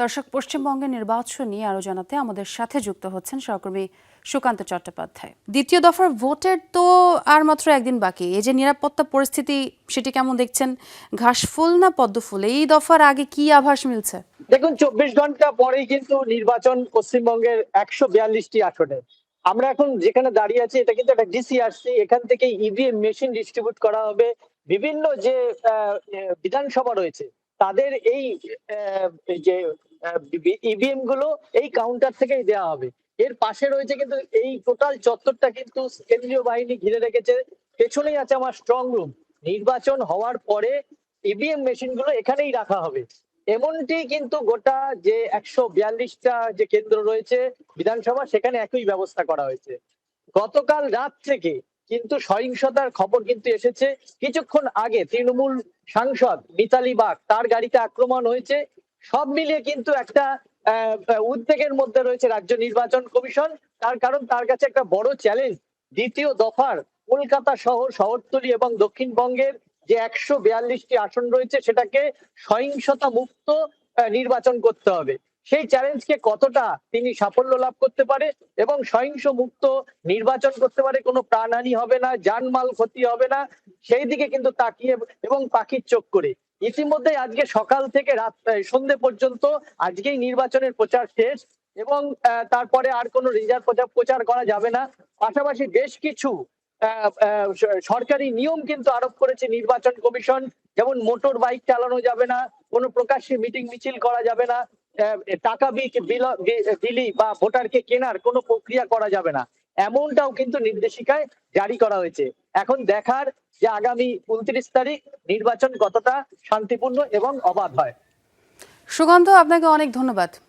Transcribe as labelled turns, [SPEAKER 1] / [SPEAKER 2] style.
[SPEAKER 1] দর্শক, পশ্চিমবঙ্গের নির্বাচন নিয়ে আরো জানাতে আমাদের সাথে যুক্ত হচ্ছেন সহকর্মী সুকান্ত চট্টোপাধ্যায়। দ্বিতীয় দফার ভোটের তো আর মাত্র একদিন বাকি। এই যে নিরাপত্তা পরিস্থিতি, সেটি কেমন দেখছেন? ঘাসফুল না পদ্মফুল? এই দফার আগে কি আভাস মিলছে?
[SPEAKER 2] দেখুন, 24 ঘন্টা পরেই কিন্তু নির্বাচন পশ্চিমবঙ্গের 142টি আসনে। আমরা এখন যেখানে দাঁড়িয়ে আছি এটা কিন্তু একটা ডিসিআরসি। এখান থেকে ইভিএম মেশিন ডিস্ট্রিবিউট করা হবে। বিভিন্ন যে বিধানসভা রয়েছে তাদের এই যে ইভিএম গুলো এই কাউন্টার থেকেই দেওয়া হবে। এর পাশে রয়েছে কিন্তু এই টোটাল চত্বরটা কিন্তু কেন্দ্রীয় বাহিনী ঘিরে রেখেছে। পেছনেই আছে আমার স্ট্রং রুম। নির্বাচন হওয়ার পরে ইভিএম মেশিন গুলো এখানেই রাখা হবে। এমনটি কিন্তু গোটা যে 142টা যে কেন্দ্র রয়েছে বিধানসভা, সেখানে একই ব্যবস্থা করা হয়েছে। গতকাল রাত থেকে কিন্তু সহিংসতার খবর কিন্তু এসেছে। কিছুক্ষণ আগে তৃণমূল সাংসদ মিতালি বাগ, তার গাড়িতে আক্রমণ হয়েছে। সব মিলিয়ে কিন্তু একটা উদ্বেগের মধ্যে রয়েছে রাজ্য নির্বাচন কমিশন। তার কারণ তার কাছে একটা বড় চ্যালেঞ্জ, দ্বিতীয় দফার কলকাতা শহর, শহরতলি এবং দক্ষিণবঙ্গের যে 142টি আসন রয়েছে সেটাকে সহিংসতা মুক্ত নির্বাচন করতে হবে। সেই চ্যালেঞ্জকে কতটা তিনি সাফল্য লাভ করতে পারে এবং সহিংস মুক্ত নির্বাচন করতে পারে, কোনো প্রাণহানি হবে না, জানমাল ক্ষতি হবে না, সেই দিকে কিন্তু তাকিয়ে এবং পাখির চোখ করে ইতিমধ্যে আজকে সকাল থেকে রাত সন্ধে পর্যন্ত আজকেই নির্বাচনের প্রচার শেষ এবং তারপরে আর কোনো রিজার্ভ প্রচার করা যাবে না। পাশাপাশি বেশ কিছু সরকারি নিয়ম কিন্তু আরোপ করেছে নির্বাচন কমিশন। যেমন মোটর বাইক চালানো যাবে না, কোনো প্রকাশ্যে মিটিং মিছিল করা যাবে না, টাকা বিলি বা ভোটারকে কেনার কোনো প্রক্রিয়া করা যাবে না, এমনটাও কিন্তু নির্দেশিকায় জারি করা হয়েছে। এখন দেখার যে আগামী 29 তারিখ নির্বাচন কতটা শান্তিপূর্ণ এবং অবাধ হয়।
[SPEAKER 1] সুকান্ত, আপনাকে অনেক ধন্যবাদ।